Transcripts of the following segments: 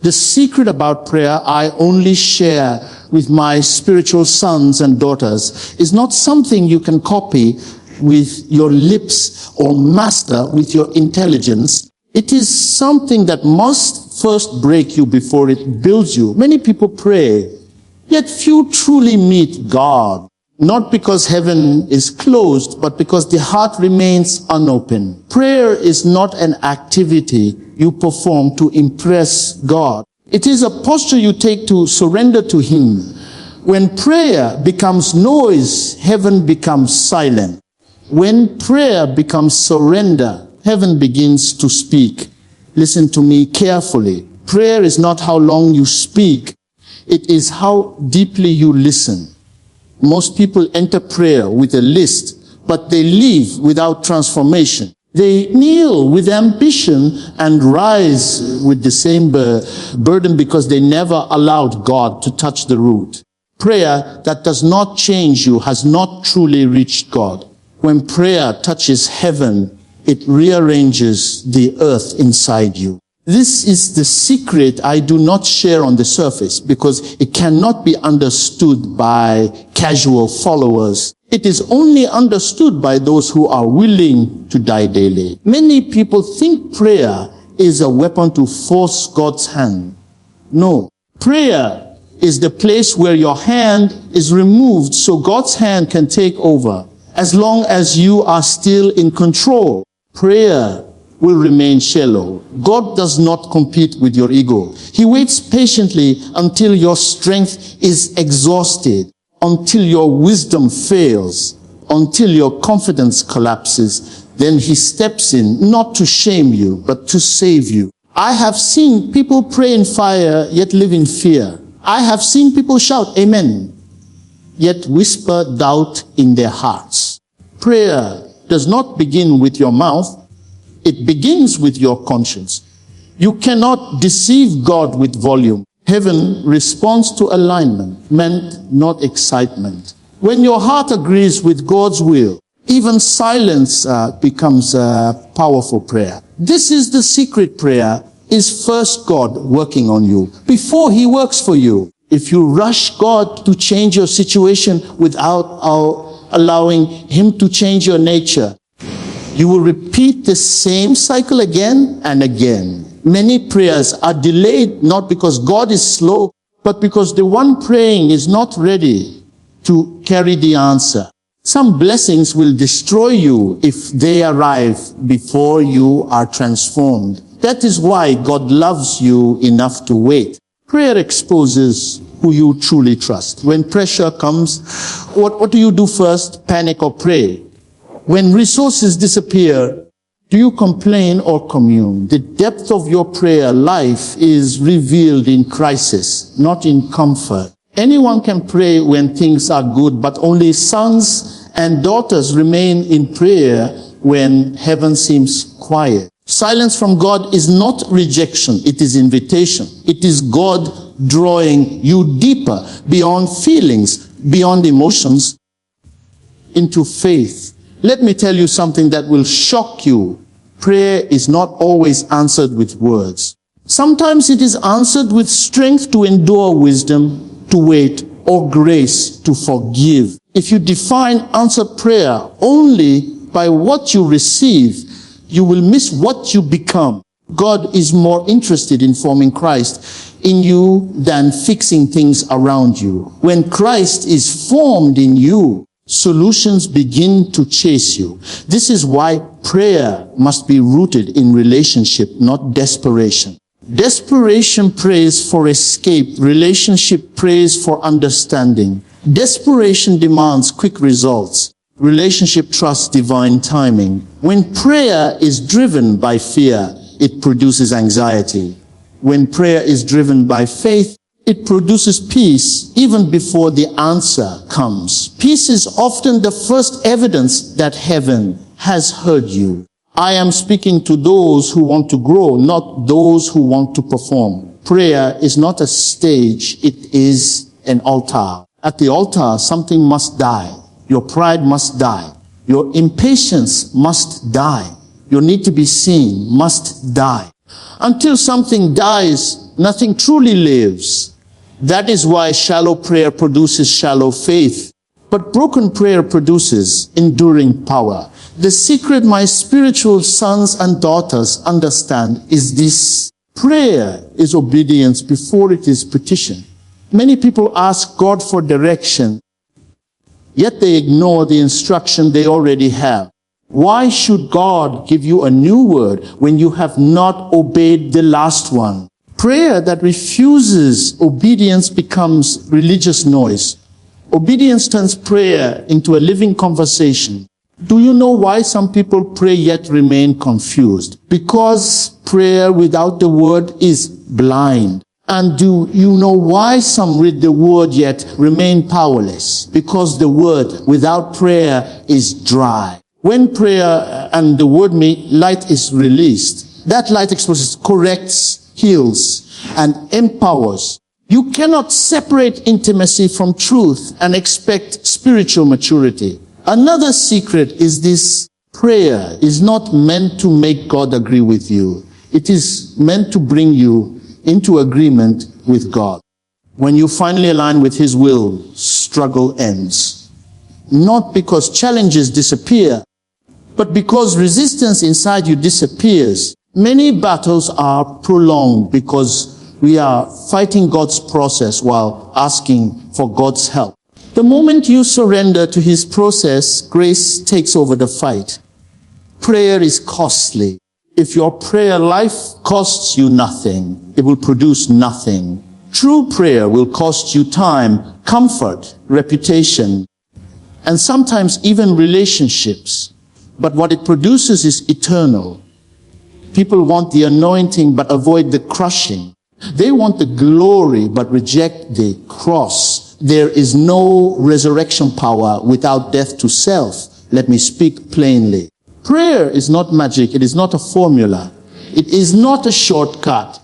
The secret about prayer I only share with my spiritual sons and daughters is not something you can copy with your lips or master with your intelligence. It is something that must first break you before it builds you. Many people pray, yet few truly meet God. Not because heaven is closed, but because the heart remains unopened. Prayer is not an activity you perform to impress God. It is a posture you take to surrender to Him. When prayer becomes noise, heaven becomes silent. When prayer becomes surrender, heaven begins to speak. Listen to me carefully. Prayer is not how long you speak. It is how deeply you listen. Most people enter prayer with a list, but they leave without transformation. They kneel with ambition and rise with the same burden because they never allowed God to touch the root. Prayer that does not change you has not truly reached God. When prayer touches heaven, it rearranges the earth inside you. This is the secret I do not share on the surface because it cannot be understood by casual followers. It is only understood by those who are willing to die daily. Many people think prayer is a weapon to force God's hand. No. Prayer is the place where your hand is removed so God's hand can take over. As long as you are still in control, prayer will remain shallow. God does not compete with your ego. He waits patiently until your strength is exhausted, until your wisdom fails, until your confidence collapses. Then He steps in, not to shame you, but to save you. I have seen people pray in fire, yet live in fear. I have seen people shout, Amen, yet whisper doubt in their hearts. Prayer does not begin with your mouth. It begins with your conscience. You cannot deceive God with volume. Heaven responds to alignment, meant not excitement. When your heart agrees with God's will, even silence becomes a powerful prayer. This is the secret prayer, is first God working on you before He works for you. If you rush God to change your situation without allowing Him to change your nature, you will repeat the same cycle again and again. Many prayers are delayed not because God is slow, but because the one praying is not ready to carry the answer. Some blessings will destroy you if they arrive before you are transformed. That is why God loves you enough to wait. Prayer exposes who you truly trust. When pressure comes, what do you do first? Panic or pray? When resources disappear, do you complain or commune? The depth of your prayer life is revealed in crisis, not in comfort. Anyone can pray when things are good, but only sons and daughters remain in prayer when heaven seems quiet. Silence from God is not rejection, it is invitation. It is God drawing you deeper, beyond feelings, beyond emotions, into faith. Let me tell you something that will shock you. Prayer is not always answered with words. Sometimes it is answered with strength to endure, wisdom to wait, or grace to forgive. If you define answered prayer only by what you receive, you will miss what you become. God is more interested in forming Christ in you than fixing things around you. When Christ is formed in you, solutions begin to chase you. This is why prayer must be rooted in relationship, not desperation. Desperation prays for escape. Relationship prays for understanding. Desperation demands quick results. Relationship trusts divine timing. When prayer is driven by fear, it produces anxiety. When prayer is driven by faith, it produces peace even before the answer comes. Peace is often the first evidence that heaven has heard you. I am speaking to those who want to grow, not those who want to perform. Prayer is not a stage, it is an altar. At the altar, something must die. Your pride must die. Your impatience must die. Your need to be seen must die. Until something dies, Nothing truly lives. That is why shallow prayer produces shallow faith. But broken prayer produces enduring power. The secret my spiritual sons and daughters understand is this: prayer is obedience before it is petition. Many people ask God for direction, yet they ignore the instruction they already have. Why should God give you a new word when you have not obeyed the last one? Prayer that refuses obedience becomes religious noise. Obedience turns prayer into a living conversation. Do you know why some people pray yet remain confused? Because prayer without the word is blind. And do you know why some read the word yet remain powerless? Because the word without prayer is dry. When prayer and the word meet, light is released. That light exposes, corrects, heals, and empowers. You cannot separate intimacy from truth and expect spiritual maturity. Another secret is this: prayer is not meant to make God agree with you. It is meant to bring you into agreement with God. When you finally align with His will, struggle ends. Not because challenges disappear, but because resistance inside you disappears. Many battles are prolonged because we are fighting God's process while asking for God's help. The moment you surrender to His process, grace takes over the fight. Prayer is costly. If your prayer life costs you nothing, it will produce nothing. True prayer will cost you time, comfort, reputation, and sometimes even relationships. But what it produces is eternal. People want the anointing but avoid the crushing. They want the glory but reject the cross. There is no resurrection power without death to self. Let me speak plainly. Prayer is not magic. It is not a formula. It is not a shortcut.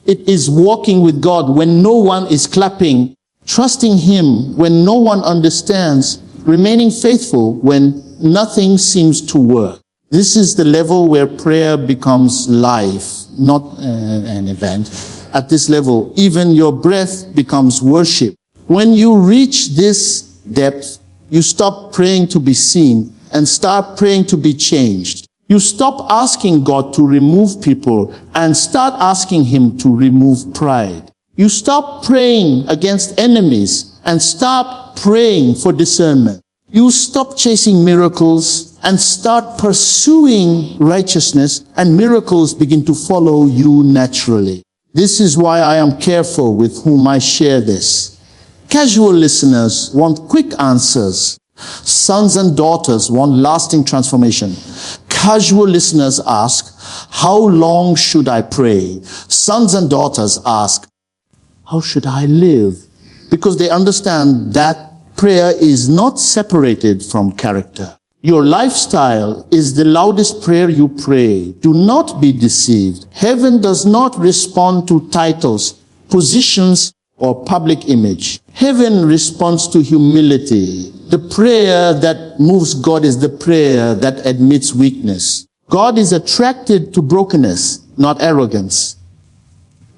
It is walking with God when no one is clapping, trusting Him when no one understands, remaining faithful when nothing seems to work. This is the level where prayer becomes life, not an event. At this level, even your breath becomes worship. When you reach this depth, you stop praying to be seen and start praying to be changed. You stop asking God to remove people and start asking Him to remove pride. You stop praying against enemies and start praying for discernment. You stop chasing miracles and start pursuing righteousness, and miracles begin to follow you naturally. This is why I am careful with whom I share this. Casual listeners want quick answers. Sons and daughters want lasting transformation. Casual listeners ask, how long should I pray? Sons and daughters ask, how should I live? Because they understand that prayer is not separated from character. Your lifestyle is the loudest prayer you pray. Do not be deceived. Heaven does not respond to titles, positions, or public image. Heaven responds to humility. The prayer that moves God is the prayer that admits weakness. God is attracted to brokenness, not arrogance.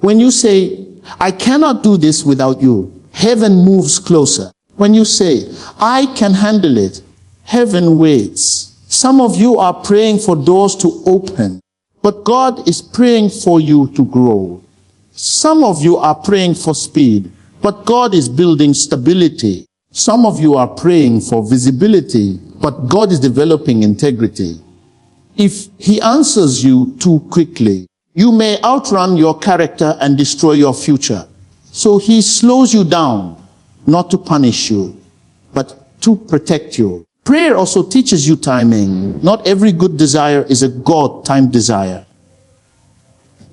When you say, I cannot do this without you, heaven moves closer. When you say, I can handle it, heaven waits. Some of you are praying for doors to open, but God is praying for you to grow. Some of you are praying for speed, but God is building stability. Some of you are praying for visibility, but God is developing integrity. If He answers you too quickly, you may outrun your character and destroy your future. So He slows you down, not to punish you, but to protect you. Prayer also teaches you timing. Not every good desire is a God-timed desire.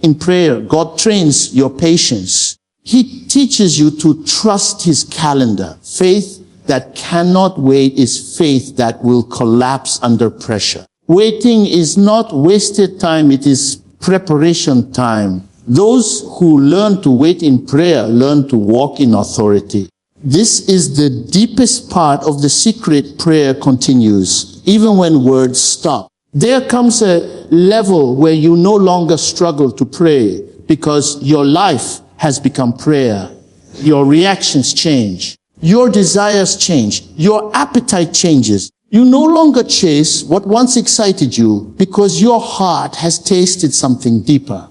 In prayer, God trains your patience. He teaches you to trust His calendar. Faith that cannot wait is faith that will collapse under pressure. Waiting is not wasted time, it is preparation time. Those who learn to wait in prayer learn to walk in authority. This is the deepest part of the secret. Prayer continues, even when words stop. There comes a level where you no longer struggle to pray, because your life has become prayer. Your reactions change. Your desires change. Your appetite changes. You no longer chase what once excited you because your heart has tasted something deeper.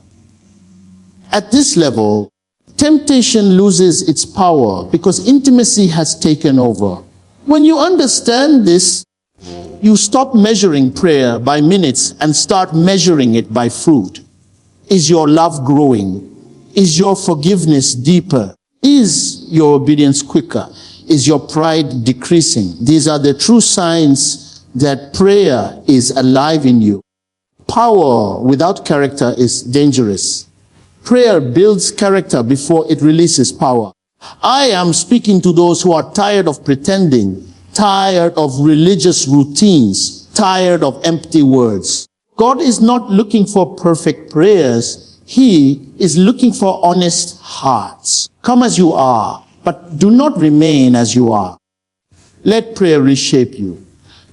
At this level, temptation loses its power because intimacy has taken over. When you understand this, you stop measuring prayer by minutes and start measuring it by fruit. Is your love growing? Is your forgiveness deeper? Is your obedience quicker? Is your pride decreasing? These are the true signs that prayer is alive in you. Power without character is dangerous. Prayer builds character before it releases power. I am speaking to those who are tired of pretending, tired of religious routines, tired of empty words. God is not looking for perfect prayers. He is looking for honest hearts. Come as you are, but do not remain as you are. Let prayer reshape you.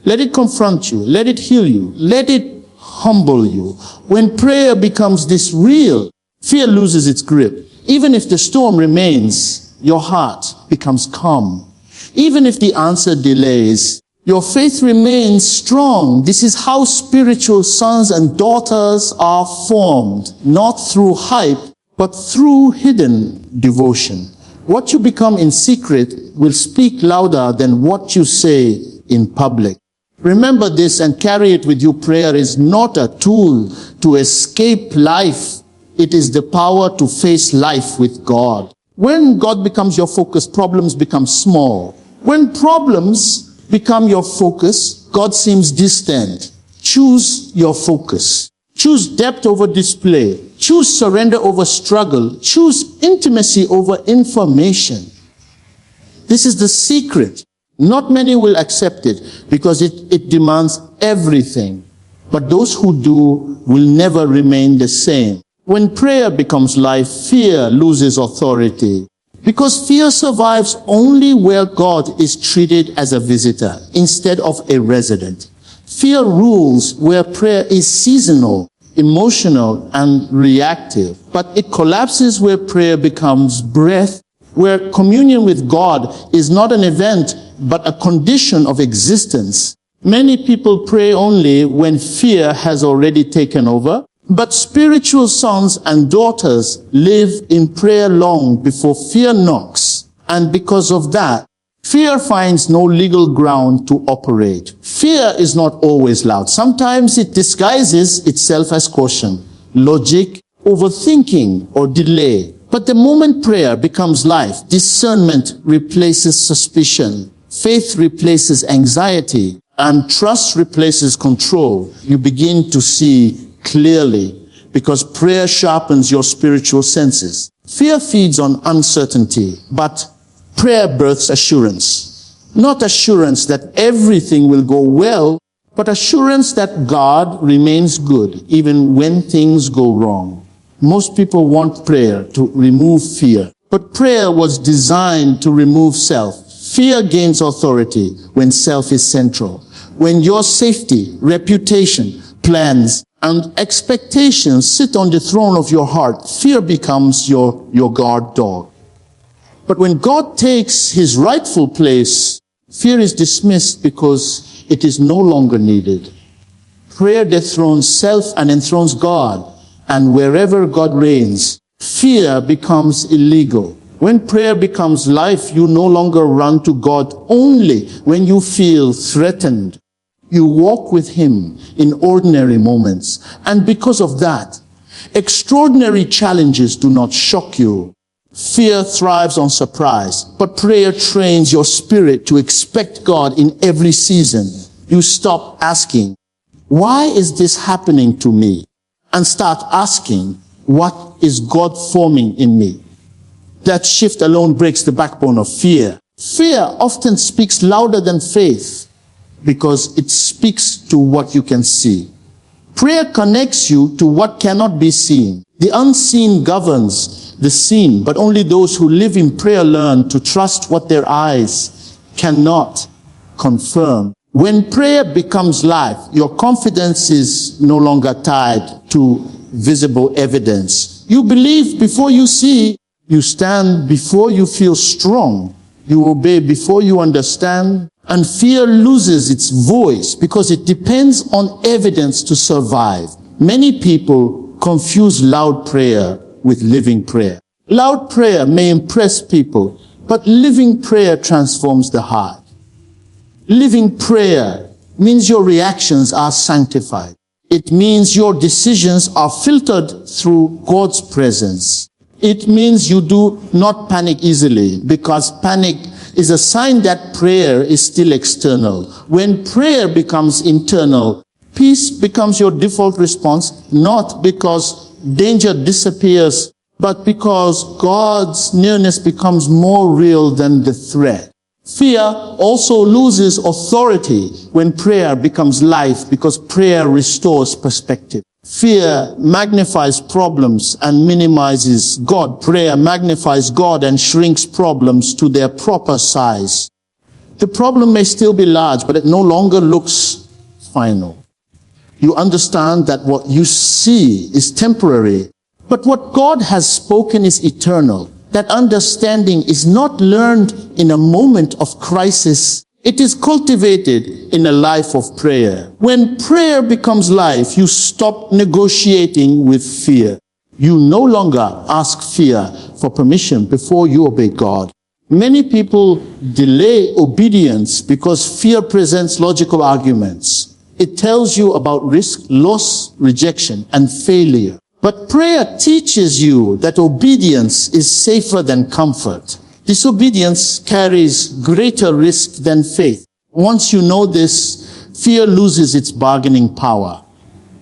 Let it confront you. Let it heal you. Let it humble you. When prayer becomes this real, fear loses its grip. Even if the storm remains, your heart becomes calm. Even if the answer delays, your faith remains strong. This is how spiritual sons and daughters are formed, not through hype, but through hidden devotion. What you become in secret will speak louder than what you say in public. Remember this and carry it with you. Prayer is not a tool to escape life. It is the power to face life with God. When God becomes your focus, problems become small. When problems become your focus, God seems distant. Choose your focus. Choose depth over display. Choose surrender over struggle. Choose intimacy over information. This is the secret. Not many will accept it because it demands everything. But those who do will never remain the same. When prayer becomes life, fear loses authority. Because fear survives only where God is treated as a visitor instead of a resident. Fear rules where prayer is seasonal, emotional, and reactive. But it collapses where prayer becomes breath, where communion with God is not an event, but a condition of existence. Many people pray only when fear has already taken over. But spiritual sons and daughters live in prayer long before fear knocks. And because of that, fear finds no legal ground to operate. Fear is not always loud. Sometimes it disguises itself as caution, logic, overthinking, or delay. But the moment prayer becomes life, discernment replaces suspicion, faith replaces anxiety, and trust replaces control. You begin to see clearly, because prayer sharpens your spiritual senses. Fear feeds on uncertainty, but prayer births assurance. Not assurance that everything will go well, but assurance that God remains good even when things go wrong. Most people want prayer to remove fear, but prayer was designed to remove self. Fear gains authority when self is central. When your safety, reputation, plans, and expectations sit on the throne of your heart, fear becomes your guard dog. But when God takes his rightful place, fear is dismissed because it is no longer needed. Prayer dethrones self and enthrones God, and wherever God reigns, fear becomes illegal. When prayer becomes life, you no longer run to God only when you feel threatened. You walk with him in ordinary moments. And because of that, extraordinary challenges do not shock you. Fear thrives on surprise, but prayer trains your spirit to expect God in every season. You stop asking, why is this happening to me? And start asking, what is God forming in me? That shift alone breaks the backbone of fear. Fear often speaks louder than faith, because it speaks to what you can see. Prayer connects you to what cannot be seen. The unseen governs the seen, but only those who live in prayer learn to trust what their eyes cannot confirm. When prayer becomes life, your confidence is no longer tied to visible evidence. You believe before you see. You stand before you feel strong. You obey before you understand. And fear loses its voice because it depends on evidence to survive. Many people confuse loud prayer with living prayer. Loud prayer may impress people, but living prayer transforms the heart. Living prayer means your reactions are sanctified. It means your decisions are filtered through God's presence. It means you do not panic easily, because panic is a sign that prayer is still external. When prayer becomes internal, peace becomes your default response, not because danger disappears, but because God's nearness becomes more real than the threat. Fear also loses authority when prayer becomes life, because prayer restores perspective. Fear magnifies problems and minimizes God. Prayer magnifies God and shrinks problems to their proper size. The problem may still be large, but it no longer looks final. You understand that what you see is temporary, but what God has spoken is eternal. That understanding is not learned in a moment of crisis. It is cultivated in a life of prayer. When prayer becomes life, you stop negotiating with fear. You no longer ask fear for permission before you obey God. Many people delay obedience because fear presents logical arguments. It tells you about risk, loss, rejection, and failure. But prayer teaches you that obedience is safer than comfort. Disobedience carries greater risk than faith. Once you know this, fear loses its bargaining power.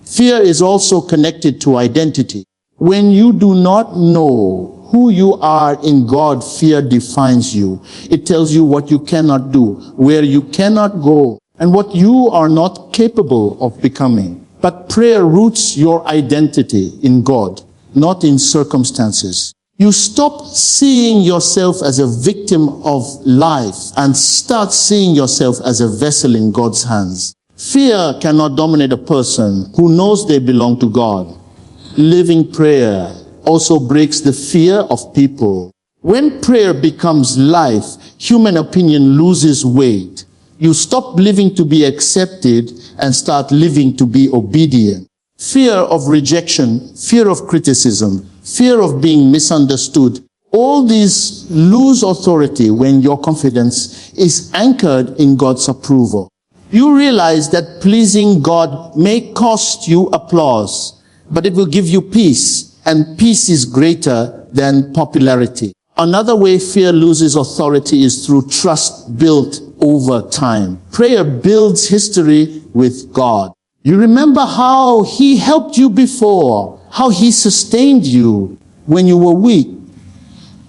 Fear is also connected to identity. When you do not know who you are in God, fear defines you. It tells you what you cannot do, where you cannot go, and what you are not capable of becoming. But prayer roots your identity in God, not in circumstances. You stop seeing yourself as a victim of life and start seeing yourself as a vessel in God's hands. Fear cannot dominate a person who knows they belong to God. Living prayer also breaks the fear of people. When prayer becomes life, human opinion loses weight. You stop living to be accepted and start living to be obedient. Fear of rejection, fear of criticism, fear of being misunderstood, all these lose authority when your confidence is anchored in God's approval. You realize that pleasing God may cost you applause, but it will give you peace, and peace is greater than popularity. Another way fear loses authority is through trust built over time. Prayer builds history with God. You remember how He helped you before, how He sustained you when you were weak,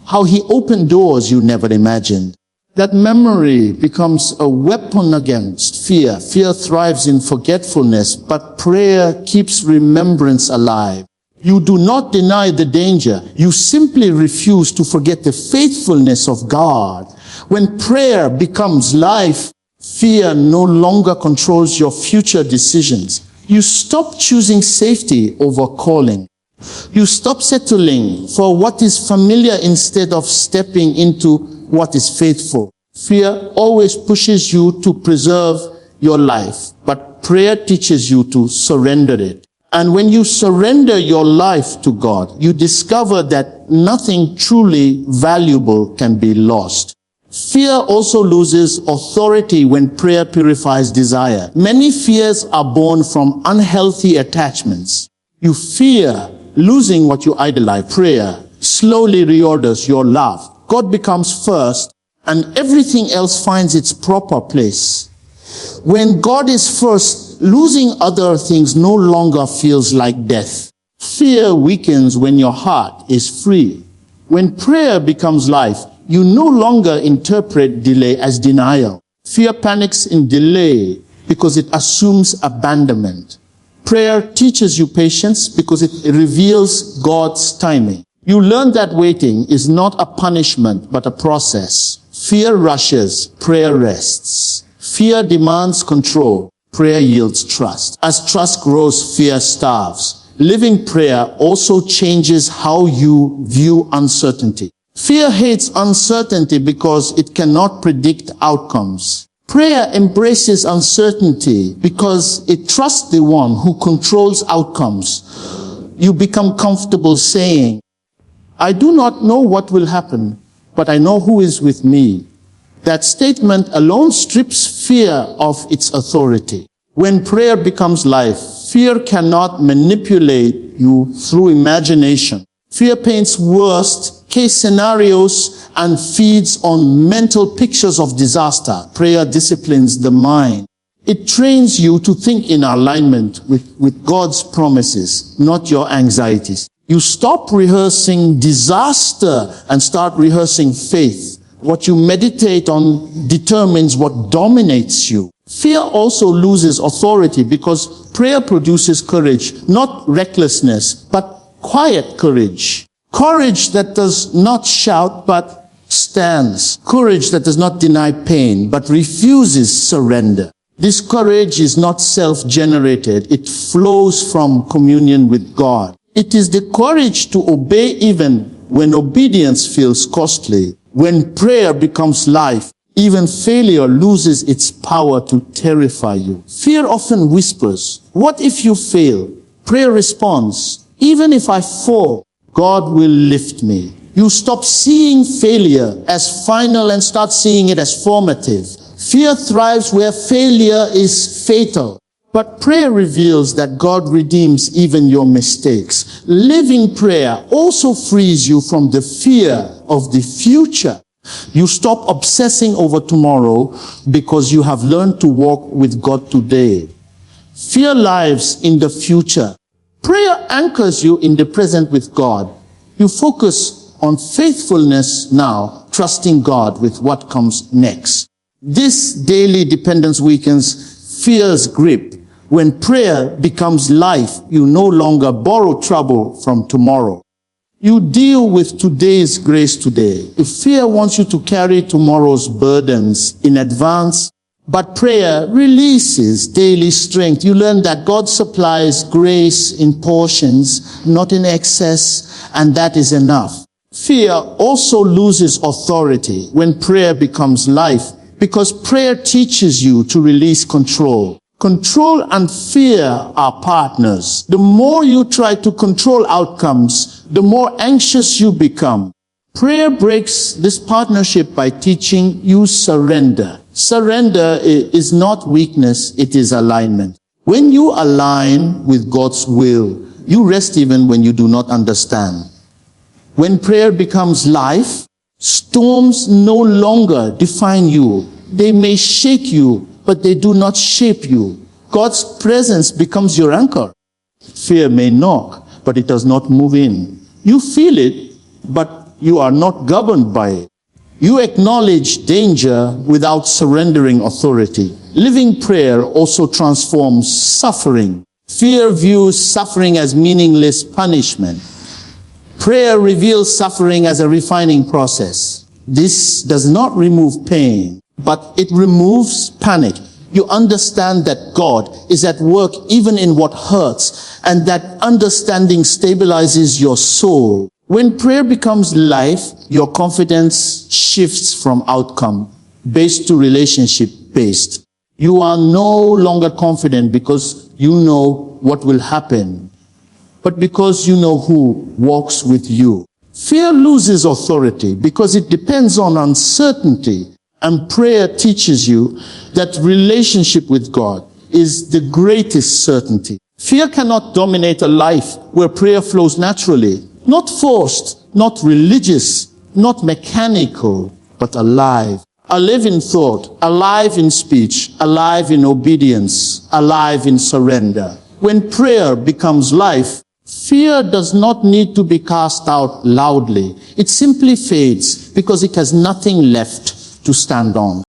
how He opened doors you never imagined. That memory becomes a weapon against fear. Fear thrives in forgetfulness, but prayer keeps remembrance alive. You do not deny the danger. You simply refuse to forget the faithfulness of God. When prayer becomes life, fear no longer controls your future decisions. You stop choosing safety over calling. You stop settling for what is familiar instead of stepping into what is faithful. Fear always pushes you to preserve your life, but prayer teaches you to surrender it. And when you surrender your life to God, you discover that nothing truly valuable can be lost. Fear also loses authority when prayer purifies desire. Many fears are born from unhealthy attachments. You fear losing what you idolize. Prayer slowly reorders your love. God becomes first, and everything else finds its proper place. When God is first, losing other things no longer feels like death. Fear weakens when your heart is free. When prayer becomes life, you no longer interpret delay as denial. Fear panics in delay because it assumes abandonment. Prayer teaches you patience because it reveals God's timing. You learn that waiting is not a punishment but a process. Fear rushes, prayer rests. Fear demands control, prayer yields trust. As trust grows, fear starves. Living prayer also changes how you view uncertainty. Fear hates uncertainty because it cannot predict outcomes. Prayer embraces uncertainty because it trusts the one who controls outcomes. You become comfortable saying, I do not know what will happen, but I know who is with me. That statement alone strips fear of its authority. When prayer becomes life, fear cannot manipulate you through imagination. Fear paints worst-case scenarios and feeds on mental pictures of disaster. Prayer disciplines the mind. It trains you to think in alignment with God's promises, not your anxieties. You stop rehearsing disaster and start rehearsing faith. What you meditate on determines what dominates you. Fear also loses authority because prayer produces courage, not recklessness, but quiet courage. Courage that does not shout but stands. Courage that does not deny pain but refuses surrender. This courage is not self-generated. It flows from communion with God. It is the courage to obey even when obedience feels costly. When prayer becomes life, even failure loses its power to terrify you. Fear often whispers, what if you fail? Prayer responds, even if I fall, God will lift me. You stop seeing failure as final and start seeing it as formative. Fear thrives where failure is fatal. But prayer reveals that God redeems even your mistakes. Living prayer also frees you from the fear of the future. You stop obsessing over tomorrow because you have learned to walk with God today. Fear lives in the future. Prayer anchors you in the present with God. You focus on faithfulness now, trusting God with what comes next. This daily dependence weakens fear's grip. When prayer becomes life, you no longer borrow trouble from tomorrow. You deal with today's grace today. If fear wants you to carry tomorrow's burdens in advance, but prayer releases daily strength. You learn that God supplies grace in portions, not in excess, and that is enough. Fear also loses authority when prayer becomes life, because prayer teaches you to release control. Control and fear are partners. The more you try to control outcomes, the more anxious you become. Prayer breaks this partnership by teaching you surrender. Surrender is not weakness, it is alignment. When you align with God's will, you rest even when you do not understand. When prayer becomes life, storms no longer define you. They may shake you, but they do not shape you. God's presence becomes your anchor. Fear may knock, but it does not move in. You feel it, but you are not governed by it. You acknowledge danger without surrendering authority. Living prayer also transforms suffering. Fear views suffering as meaningless punishment. Prayer reveals suffering as a refining process. This does not remove pain, but it removes panic. You understand that God is at work even in what hurts, and that understanding stabilizes your soul. When prayer becomes life, your confidence shifts from outcome-based to relationship-based. You are no longer confident because you know what will happen, but because you know who walks with you. Fear loses authority because it depends on uncertainty. And prayer teaches you that relationship with God is the greatest certainty. Fear cannot dominate a life where prayer flows naturally, not forced, not religious, not mechanical, but alive. Alive in thought, alive in speech, alive in obedience, alive in surrender. When prayer becomes life, fear does not need to be cast out loudly. It simply fades because it has nothing left to stand on.